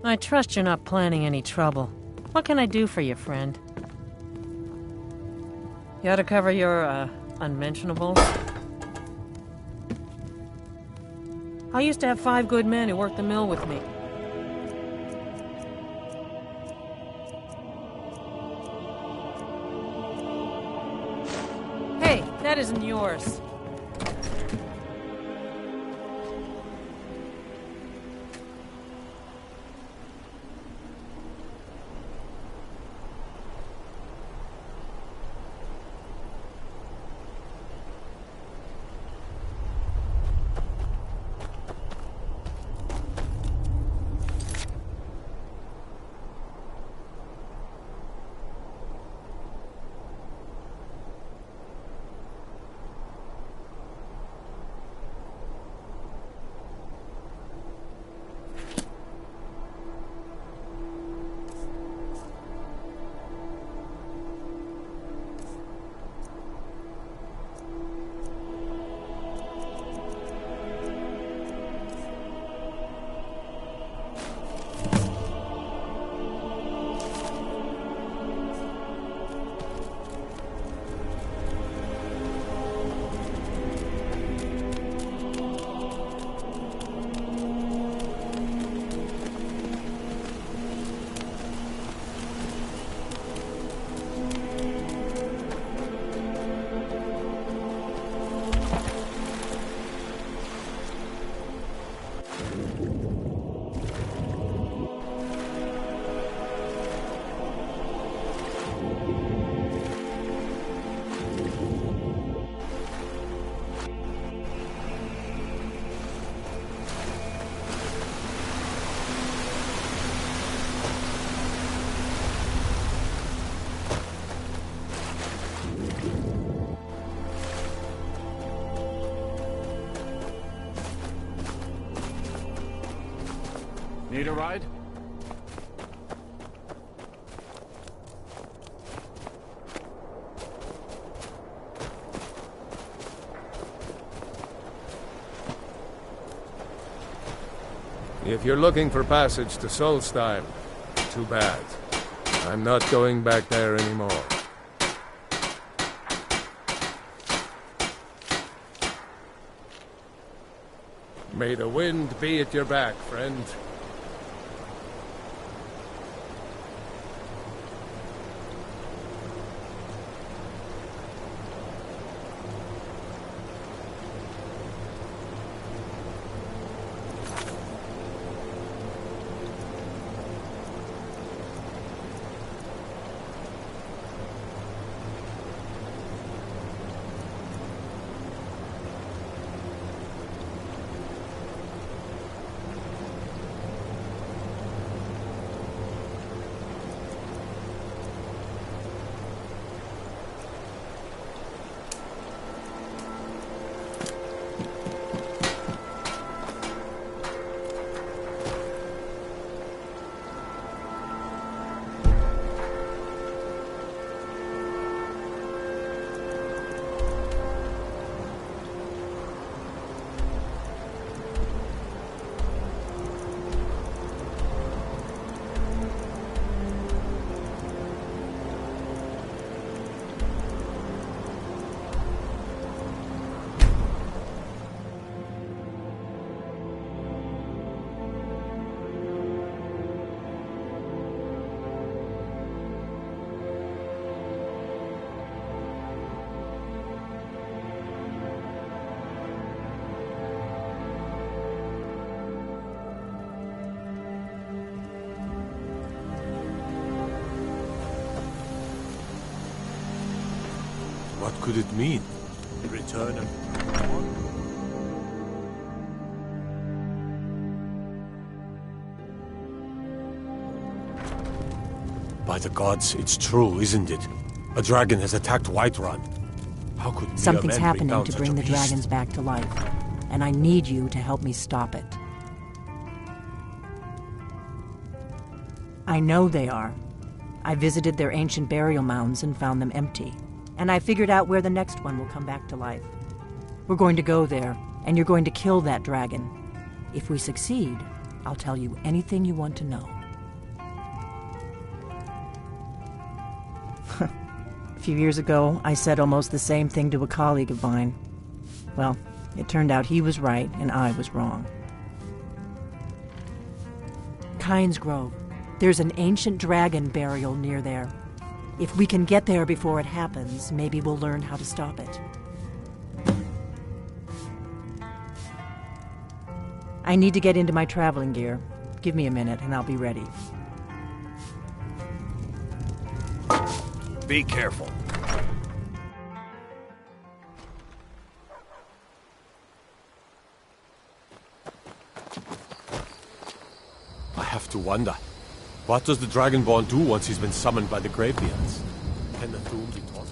I trust you're not planning any trouble. What can I do for you, friend? You ought to cover your, unmentionables? I used to have 5 good men who worked the mill with me. Hey, that isn't yours. Need a ride? If you're looking for passage to Solstheim, too bad. I'm not going back there anymore. May the wind be at your back, friend. What could it mean? Return of... By the gods, it's true, isn't it? A dragon has attacked Whiterun. How could mere Something's men happening down to such bring a the beast? dragons back to life, and I need you to help me stop it. I know they are. I visited their ancient burial mounds and found them empty, and I figured out where the next one will come back to life. We're going to go there, and you're going to kill that dragon. If we succeed, I'll tell you anything you want to know. A few years ago, I said almost the same thing to a colleague of mine. Well, it turned out he was right and I was wrong. Kynes Grove. There's an ancient dragon burial near there. If we can get there before it happens, maybe we'll learn how to stop it. I need to get into my traveling gear. Give me a minute and I'll be ready. Be careful. I have to wonder. What does the Dragonborn do once he's been summoned by the Greybeards? Can the Thum be taught?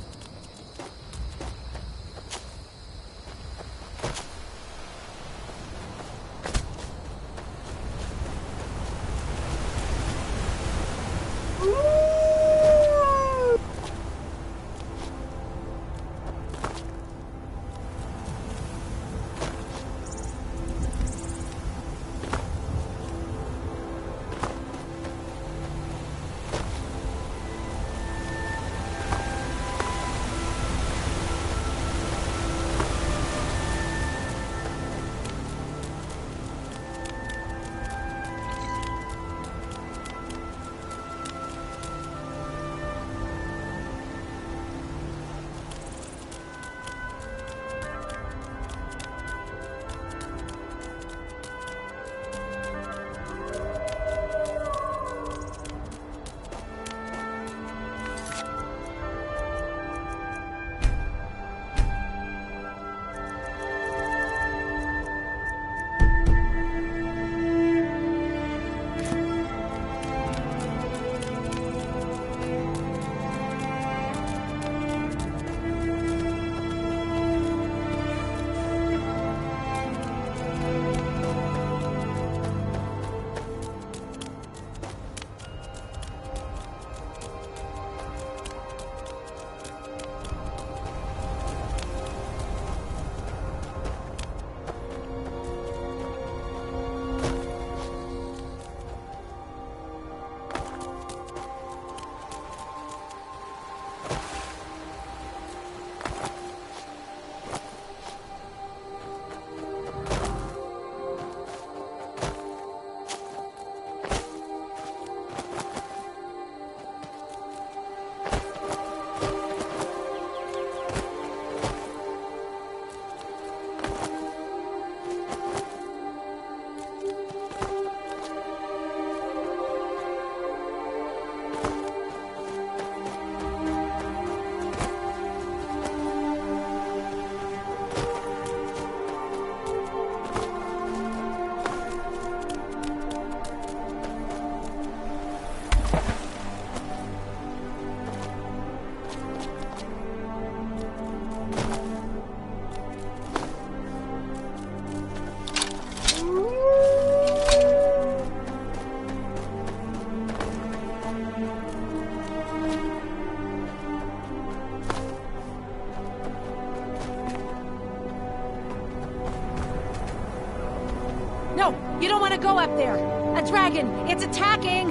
No, you don't want to go up there. A dragon, it's attacking!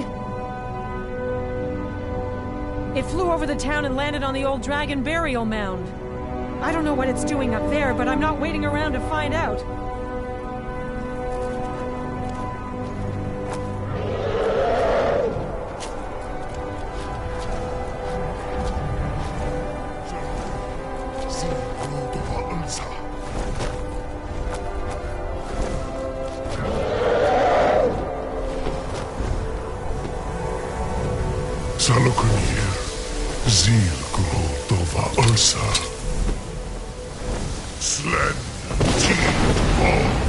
It flew over the town and landed on the old dragon burial mound. I don't know what it's doing up there, but I'm not waiting around to find out. Salokunir, Zil Gulotova Ursa. Slen T-Ball.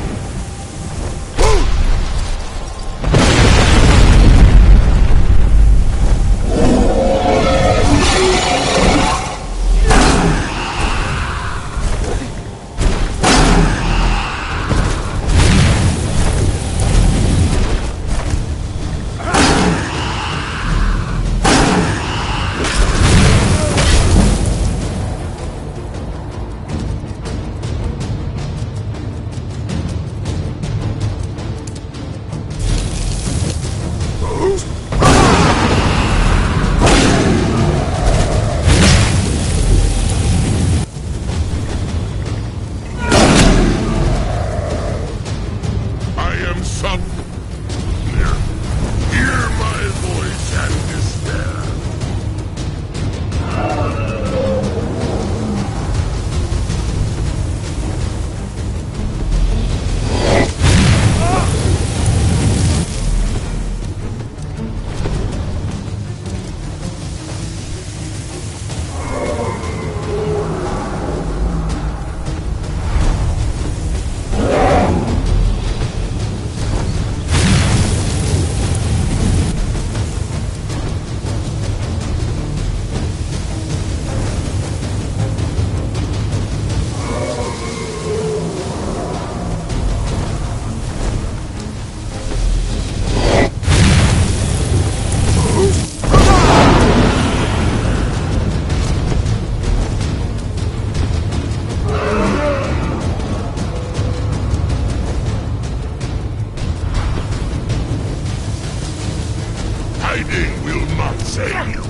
Hiding will not save you.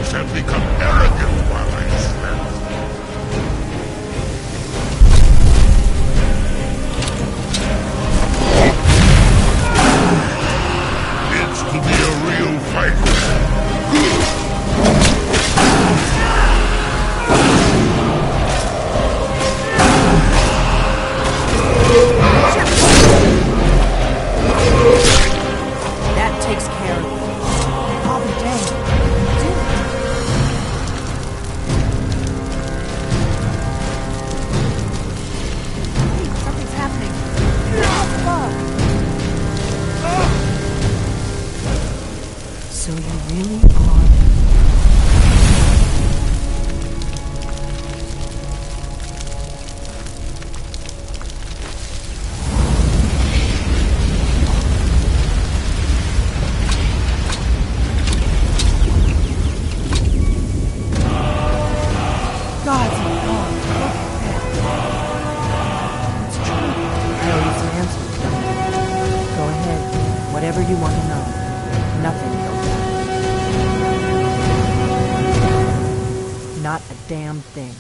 Have become arrogant while I slept. It's to be a real fighter. That takes care of it. Oh, dang. So you really are... God's God, look at that. It's true. I owe you some answers, don't I? Go ahead. Whatever you want to know. Nothing else. Not a damn thing.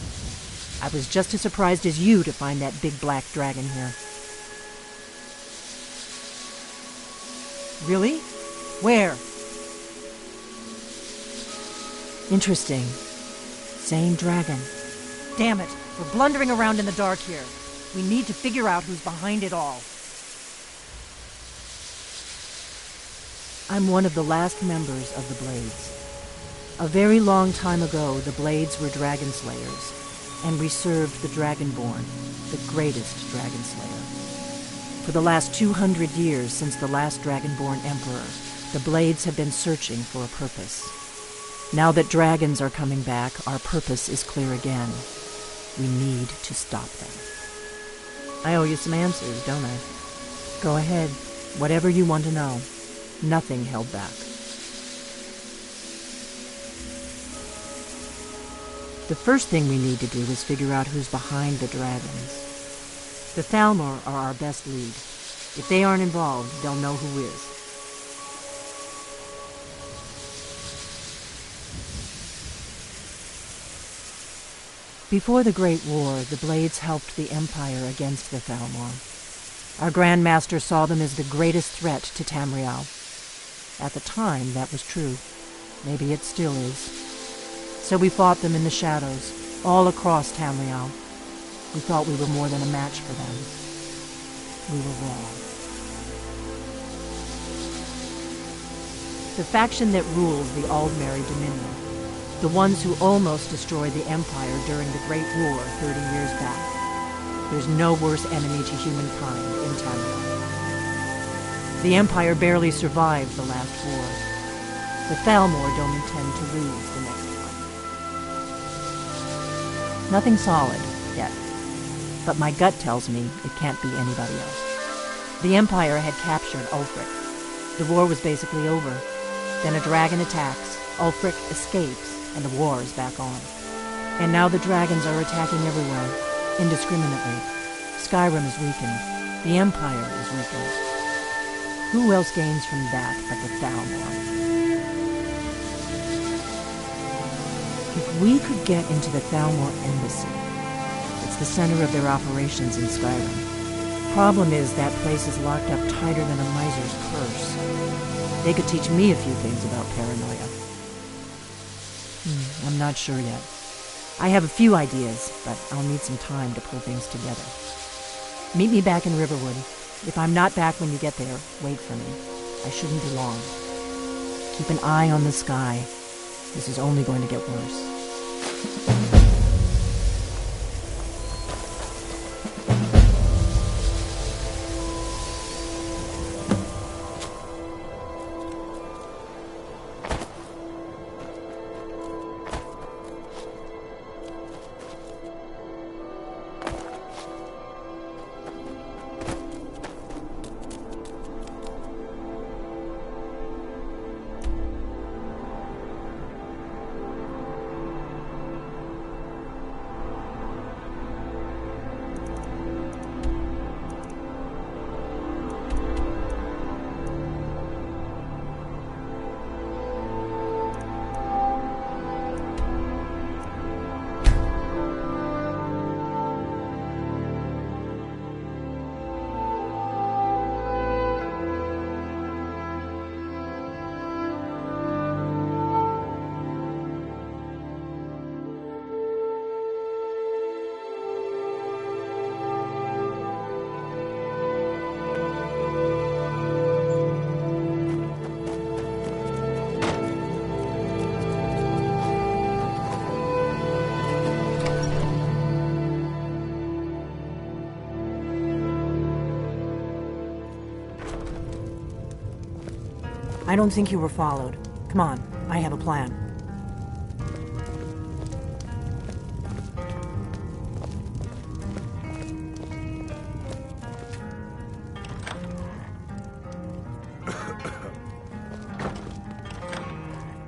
I was just as surprised as you to find that big black dragon here. Really? Where? Interesting. Same dragon. Damn it, we're blundering around in the dark here. We need to figure out who's behind it all. I'm one of the last members of the Blades. A very long time ago, the Blades were dragon slayers, and we served the Dragonborn, the greatest dragon slayer. For the last 200 years since the last Dragonborn Emperor, the Blades have been searching for a purpose. Now that dragons are coming back, our purpose is clear again. We need to stop them. I owe you some answers, don't I? Go ahead. Whatever you want to know. Nothing held back. The first thing we need to do is figure out who's behind the dragons. The Thalmor are our best lead. If they aren't involved, they'll know who is. Before the Great War, the Blades helped the Empire against the Thalmor. Our Grand Master saw them as the greatest threat to Tamriel. At the time, that was true. Maybe it still is. So we fought them in the shadows, all across Tamriel. We thought we were more than a match for them. We were wrong. The faction that rules the Aldmeri Dominion, the ones who almost destroyed the Empire during the Great War 30 years back. There's no worse enemy to humankind in Tamriel. The Empire barely survived the last war. The Thalmor don't intend to lose the next one. Nothing solid, yet. But my gut tells me it can't be anybody else. The Empire had captured Ulfric. The war was basically over. Then a dragon attacks, Ulfric escapes, and the war is back on. And now the dragons are attacking everywhere, indiscriminately. Skyrim is weakened. The Empire is weakened. Who else gains from that but the Thalmor? If we could get into the Thalmor embassy, it's the center of their operations in Skyrim. Problem is, that place is locked up tighter than a miser's purse. They could teach me a few things about paranoia. I'm not sure yet. I have a few ideas, but I'll need some time to pull things together. Meet me back in Riverwood. If I'm not back when you get there, wait for me. I shouldn't be long. Keep an eye on the sky. This is only going to get worse. I don't think you were followed. Come on, I have a plan.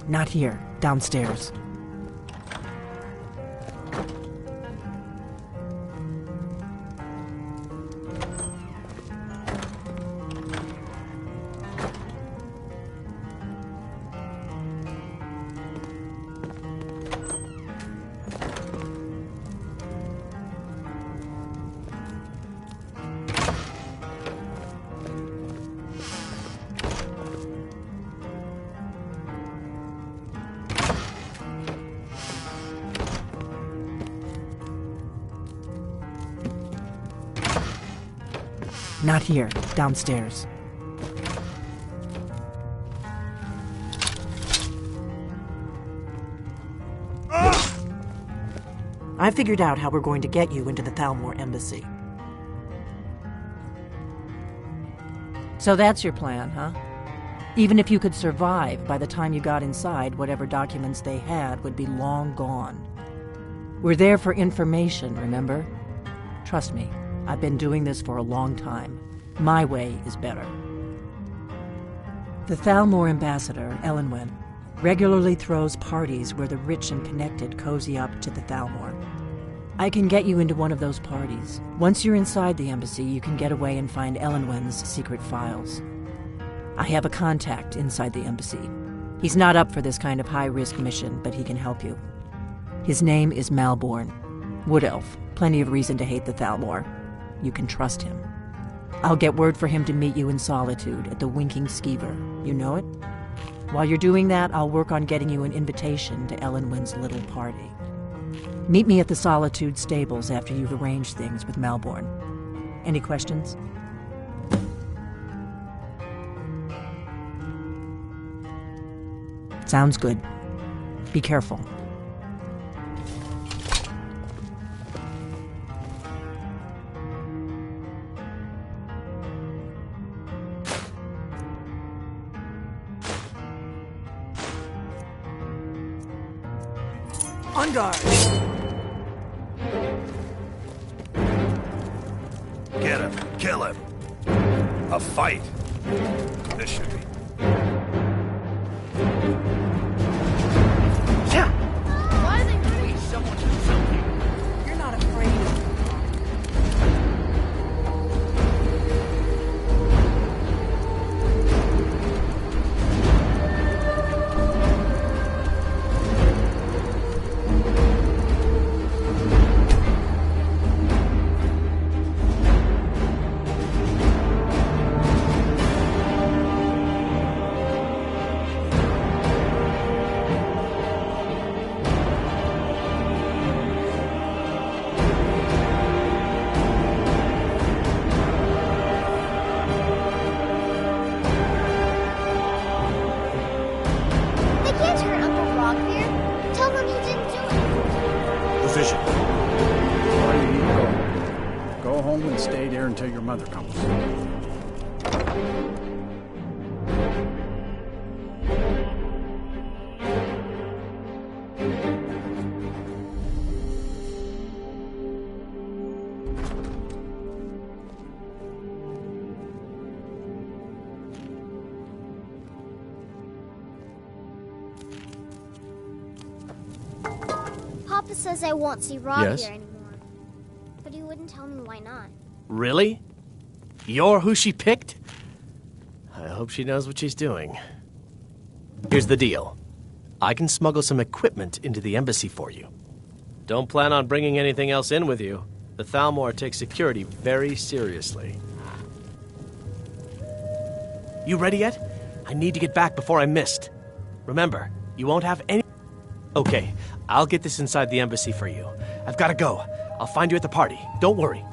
Not here, downstairs. Not here, downstairs. I figured out how we're going to get you into the Thalmor embassy. So that's your plan, huh? Even if you could survive, by the time you got inside, whatever documents they had would be long gone. We're there for information, remember? Trust me, I've been doing this for a long time. My way is better. The Thalmor ambassador, Elenwen, regularly throws parties where the rich and connected cozy up to the Thalmor. I can get you into one of those parties. Once you're inside the embassy, you can get away and find Elenwen's secret files. I have a contact inside the embassy. He's not up for this kind of high-risk mission, but he can help you. His name is Malborn. Wood Elf. Plenty of reason to hate the Thalmor. You can trust him. I'll get word for him to meet you in Solitude at the Winking Skeever. You know it? While you're doing that, I'll work on getting you an invitation to Elenwen's little party. Meet me at the Solitude stables after you've arranged things with Malborn. Any questions? Sounds good. Be careful. On guard! Get him. Kill him. A fight. This should be. Yeah! Why are they doing someone do something? You're not afraid of me. here until your mother comes. Papa says I won't see Rob Yes? here anymore. But he wouldn't tell me why not. Really? You're who she picked? I hope she knows what she's doing. Here's the deal. I can smuggle some equipment into the embassy for you. Don't plan on bringing anything else in with you. The Thalmor takes security very seriously. You ready yet? I need to get back before I'm missed. Remember, you won't have any... Okay, I'll get this inside the embassy for you. I've got to go. I'll find you at the party. Don't worry.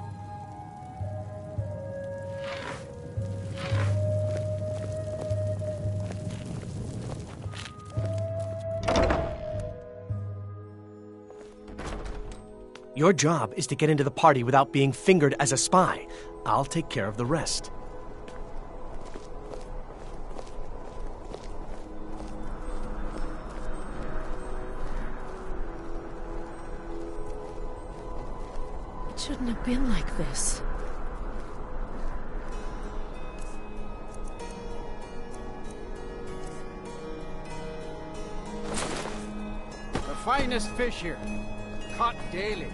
Your job is to get into the party without being fingered as a spy. I'll take care of the rest. It shouldn't have been like this. The finest fish here. Caught daily.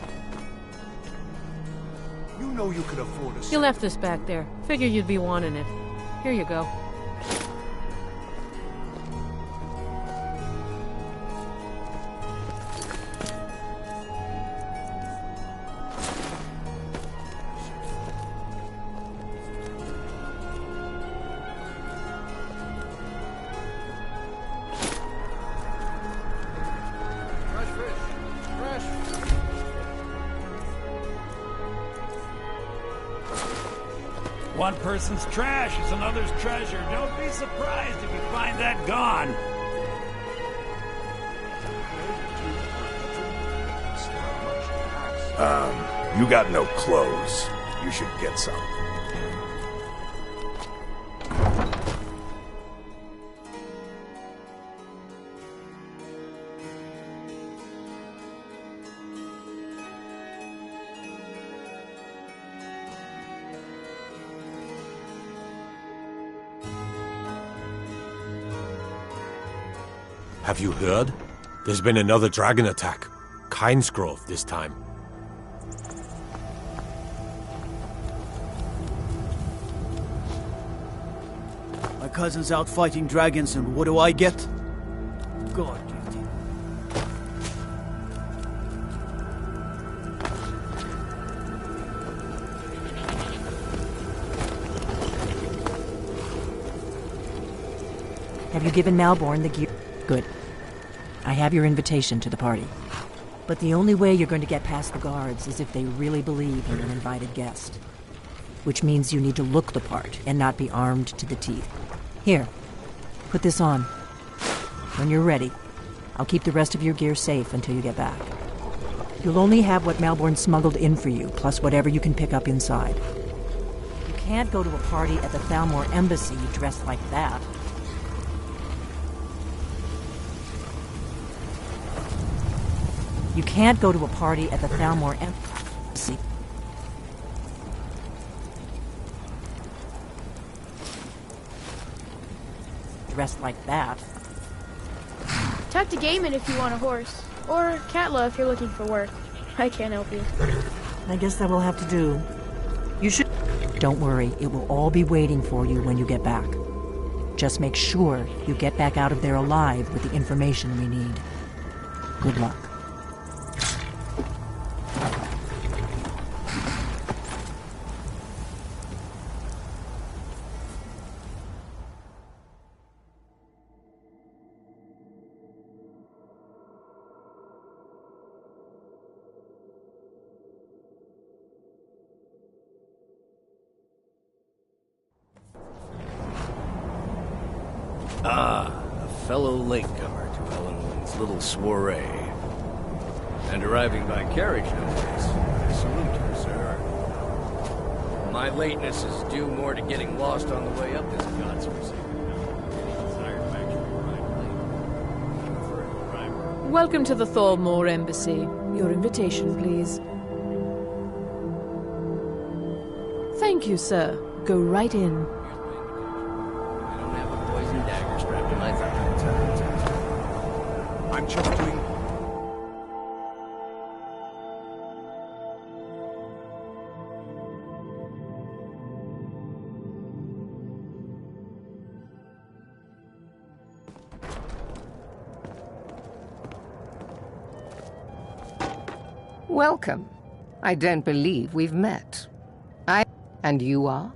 You know you can afford a... You left this back there. Figured you'd be wanting it. Here you go. One person's trash is another's treasure. Don't be surprised if you find that gone. You got no clothes. You should get some. Have you heard? There's been another dragon attack. Kynesgrove this time. My cousin's out fighting dragons, and what do I get? God duty. Have you given Malborn the gear? Good. I have your invitation to the party. But the only way you're going to get past the guards is if they really believe you're an invited guest. Which means you need to look the part and not be armed to the teeth. Here, put this on. When you're ready, I'll keep the rest of your gear safe until you get back. You'll only have what Malborn smuggled in for you, plus whatever you can pick up inside. You can't go to a party at the Thalmor Embassy dressed like that. You can't go to a party at the Thalmor Embassy. Dressed like that. Talk to Gaiman if you want a horse. Or Katla if you're looking for work. I can't help you. I guess that will have to do. You should... Don't worry, it will all be waiting for you when you get back. Just make sure you get back out of there alive with the information we need. Good luck. Ah, a fellow latecomer to Ellenwood's little soiree. And arriving by carriage, no less. I salute you, sir. My lateness is due more to getting lost on the way up this godforsaken. Welcome to the Thalmor Embassy. Your invitation, please. Thank you, sir. Go right in. I don't have a poison dagger strapped to my thigh. I'm just doing... Welcome. I don't believe we've met. And you are?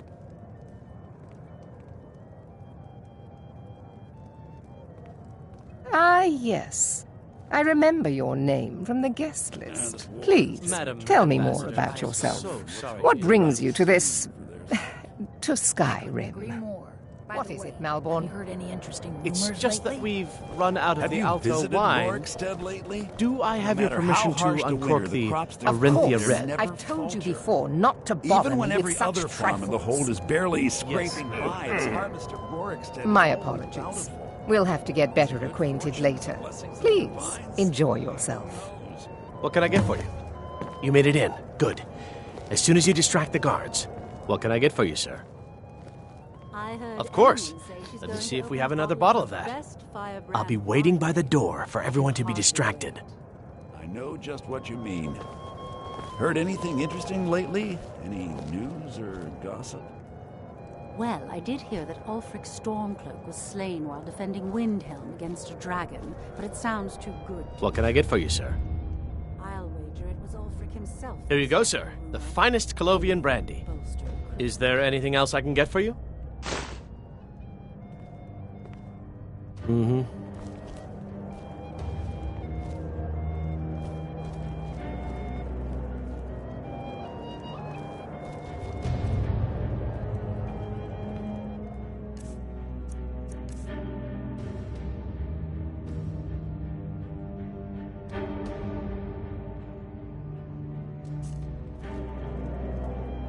Ah, yes. I remember your name from the guest list. Please, tell me more about yourself. What brings you to this... to Skyrim? What is it, Malborn? Heard any interesting rumors it's just lately? That we've run out of the Alto wine. Lately? Do I have your permission to uncork the Arinthia Red? I've told you before not to bother Even when me every with such other farm in the hold is barely scraping by. My apologies. We'll have to get better acquainted later. Please, enjoy yourself. What can I get for you? You made it in. Good. As soon as you distract the guards. What can I get for you, sir? Of course. Let me see if we have another bottle of that. I'll be waiting by the door for everyone to be distracted. I know just what you mean. Heard anything interesting lately? Any news or gossip? Well, I did hear that Ulfric Stormcloak was slain while defending Windhelm against a dragon, but it sounds too good. What can I get for you, sir? I'll wager it was Ulfric himself. Here you go, sir. The finest Colovian brandy. Is there anything else I can get for you? Mm-hmm.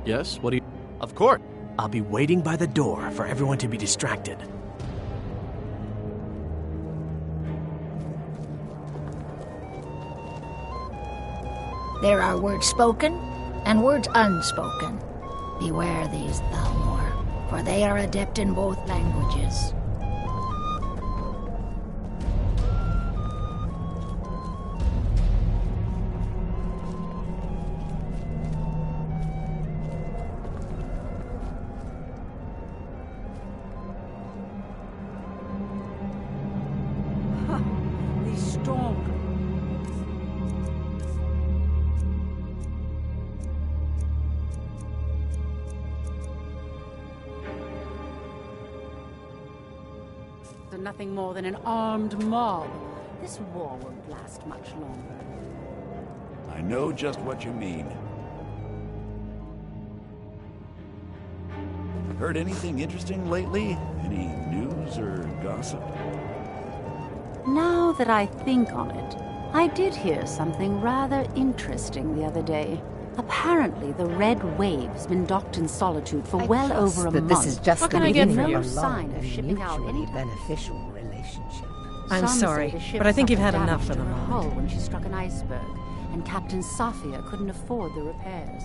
Yes, what do you... Of course. I'll be waiting by the door for everyone to be distracted. There are words spoken and words unspoken. Beware these, Thalmor, for they are adept in both languages. These storm. They're nothing more than an armed mob. This war won't last much longer. I know just what you mean. Heard anything interesting lately? Any news or gossip? Now that I think on it, I did hear something rather interesting the other day. Apparently, the Red Wave's been docked in solitude for well over a month. This is just what the can I get beginning for of you? a Sign long of and shipping out mutually any beneficial relationship. I'm Some sorry, say the ship but I think you've suffered had enough damage for the to her moment. hull when she struck an iceberg, and Captain Safia couldn't afford the repairs.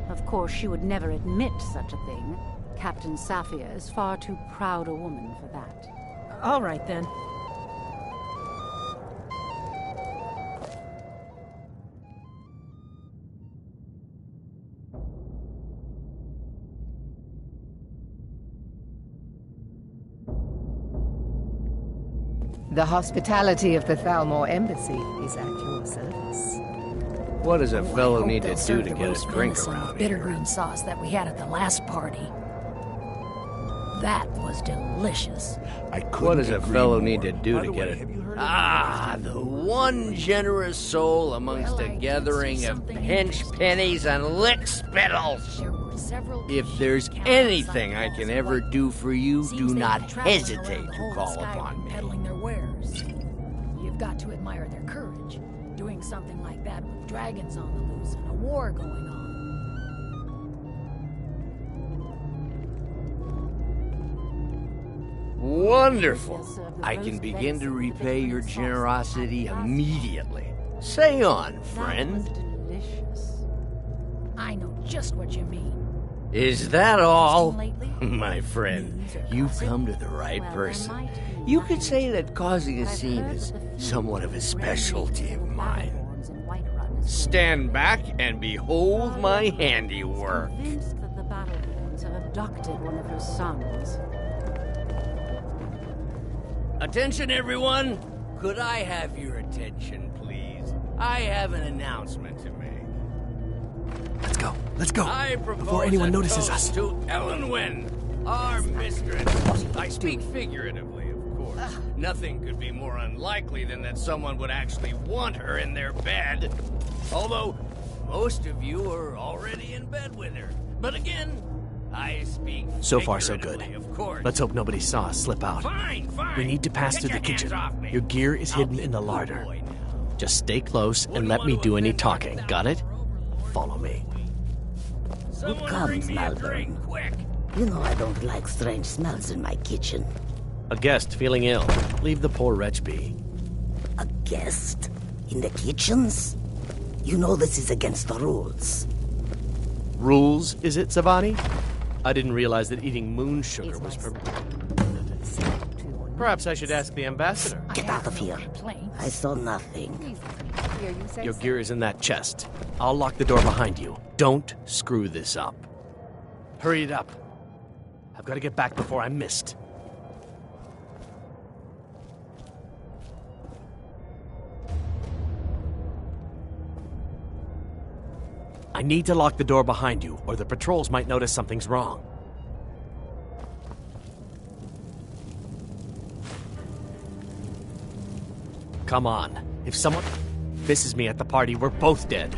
Of course, she would never admit such a thing. Captain Safia is far too proud a woman for that. All right, then. The hospitality of the Thalmor Embassy is at your service. What does a fellow need to They'll do serve to the get roast a drink venison around with here? bitter green sauce that we had at the last party. That was delicious. What does a fellow need to do to get it? Ah, the one generous soul amongst a gathering of pinch pennies and lick spittles. If there's anything I can ever do for you, do not hesitate to call upon me. Peddling their wares. You've got to admire their courage, doing something like that with dragons on the loose and a war going on. Wonderful. I can begin to repay your generosity immediately. Say on, friend. I know just what you mean. Is that all? My friend, you've come to the right person. You could say that causing a scene is somewhat of a specialty of mine. Stand back and behold my handiwork. Convinced that the Battleborns have abducted one of her sons. Attention, everyone! Could I have your attention, please? I have an announcement to make. Let's go. I propose before anyone a notices toast us. to Elenwen, our mistress. I speak figuratively, of course. Nothing could be more unlikely than that someone would actually want her in their bed. Although, most of you are already in bed with her. But again, I speak So far, so good. of course. Let's hope nobody saw us slip out. Fine. We need to pass Get through the your hands kitchen. off me. Your gear is hidden in the larder. Just stay close and let me do any talking. Got it? Follow me. Who comes, Malvern? You know I don't like strange smells in my kitchen. A guest feeling ill. Leave the poor wretch be. A guest? In the kitchens? You know this is against the rules. Rules, is it, Savani? I didn't realize that eating moon sugar was permitted. Perhaps I should ask the ambassador. Get out of here. I saw nothing. Your gear is in that chest. I'll lock the door behind you. Don't screw this up. Hurry it up. I've got to get back before I'm missed. I need to lock the door behind you, or the patrols might notice something's wrong. Come on. If someone misses me at the party, we're both dead.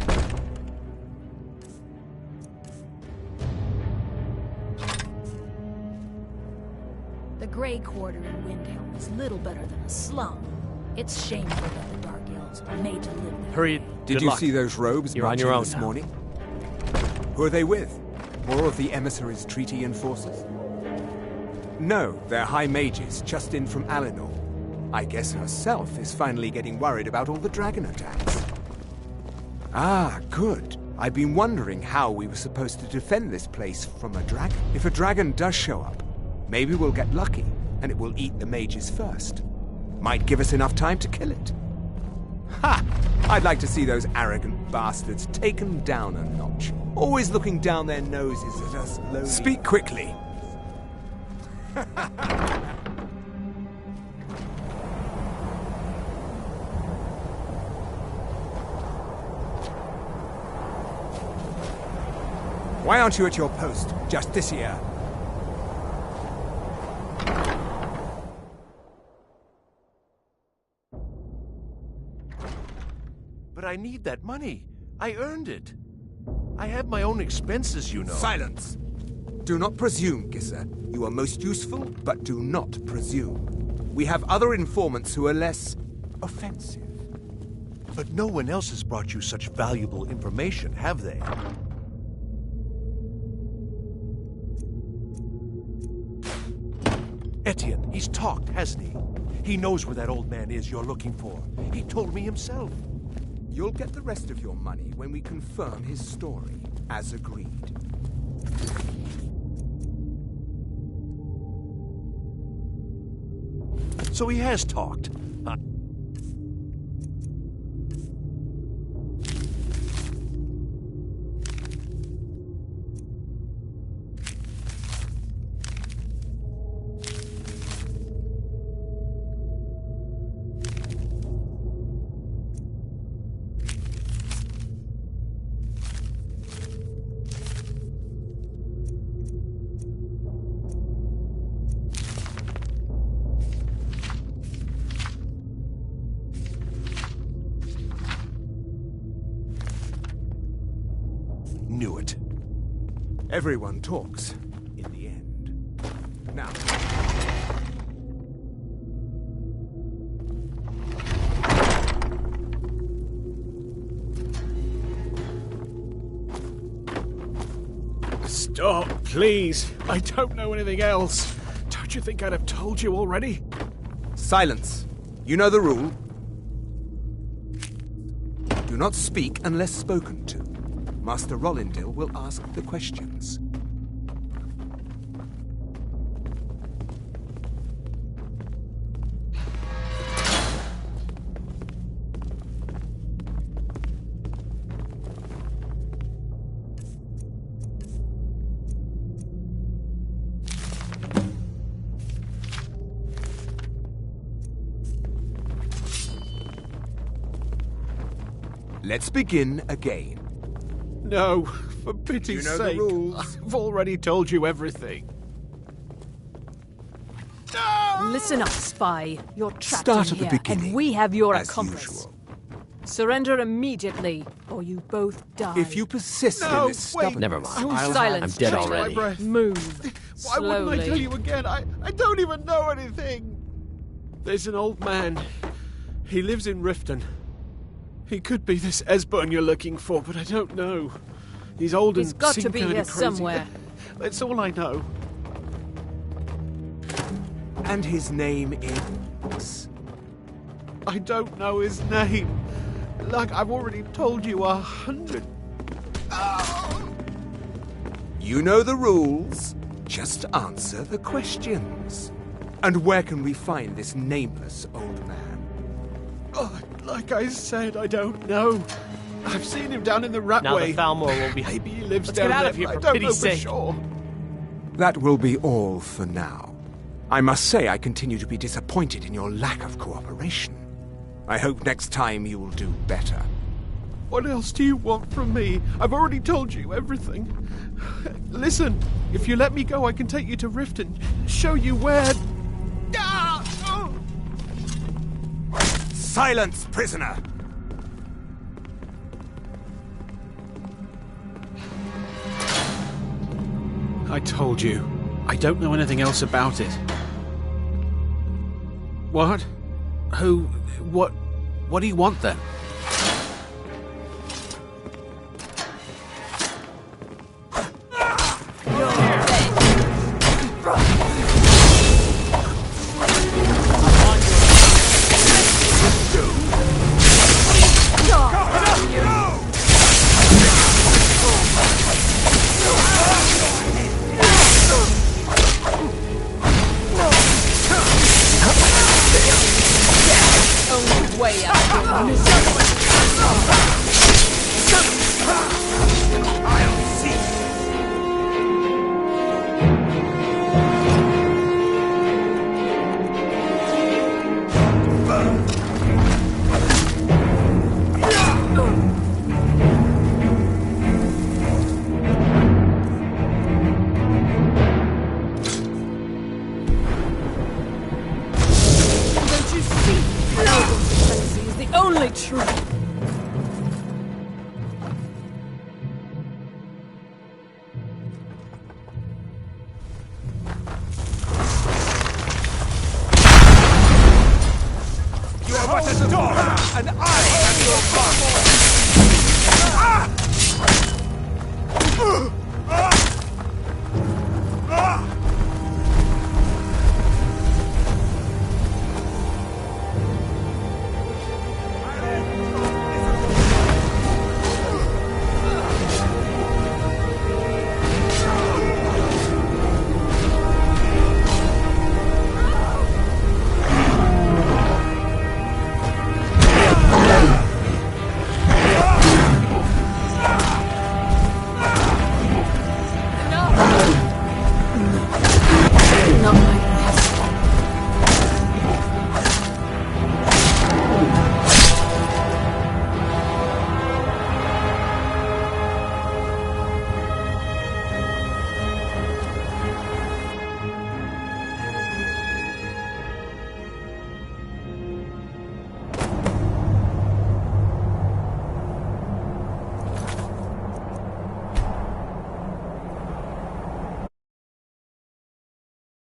The Grey Quarter in Windhelm is little better than a slum. It's shameful that the Dark Elves were made to live there. Hurry. Did you see those robes You're on your marching own this now. morning? Who are they with? More of the emissaries' treaty enforcers? No, they're high mages, just in from Alinor. I guess herself is finally getting worried about all the dragon attacks. Ah, good. I've been wondering how we were supposed to defend this place from a dragon. If a dragon does show up, maybe we'll get lucky, and it will eat the mages first. Might give us enough time to kill it. Ha! I'd like to see those arrogant bastards taken down a notch. Always looking down their noses at us lowly. Speak quickly. Why aren't you at your post, Justicia? But I need that money. I earned it. I have my own expenses, you know. Silence! Do not presume, Gisser. You are most useful, but do not presume. We have other informants who are less offensive. But no one else has brought you such valuable information, have they? Etienne, he's talked, hasn't he? He knows where that old man is you're looking for. He told me himself. You'll get the rest of your money when we confirm his story, as agreed. So he has talked. Knew it. Everyone talks, in the end. Now. Stop, please. I don't know anything else. Don't you think I'd have told you already? Silence. You know the rule. Do not speak unless spoken to. Master Rollindil will ask the questions. Let's begin again. No, for pity's You know sake. the rules. I've already told you everything. Listen up, spy. You're trapped Start in at the here, beginning, and we have your as accomplice. usual. Surrender immediately, or you both die. If you persist in this stubbornness... Never mind. Silence. I'm dead Catch already. my breath. Move. Why wouldn't I Slowly. tell you again? I don't even know anything. There's an old man. He lives in Riften. He could be this Esbern you're looking for, but I don't know. He's old He's and got to seemed be kinda here crazy. somewhere. That's all I know. And his name is... I don't know his name. Like I've already told you 100. You know the rules. Just answer the questions. And where can we find this nameless old man? Oh, like I said, I don't know. I've seen him down in the Ratway. Now the Falmore will be... Maybe he lives Let's down get out there, of here, but for I don't know pity's for sake. sure. That will be all for now. I must say I continue to be disappointed in your lack of cooperation. I hope next time you will do better. What else do you want from me? I've already told you everything. Listen, if you let me go, I can take you to Riften, show you where... Silence, prisoner! I told you. I don't know anything else about it. What? Who? What? What do you want then? Only way out of your misery. Don't you see? Elven supremacy is the only truth. You are but a dog, and I am your boss!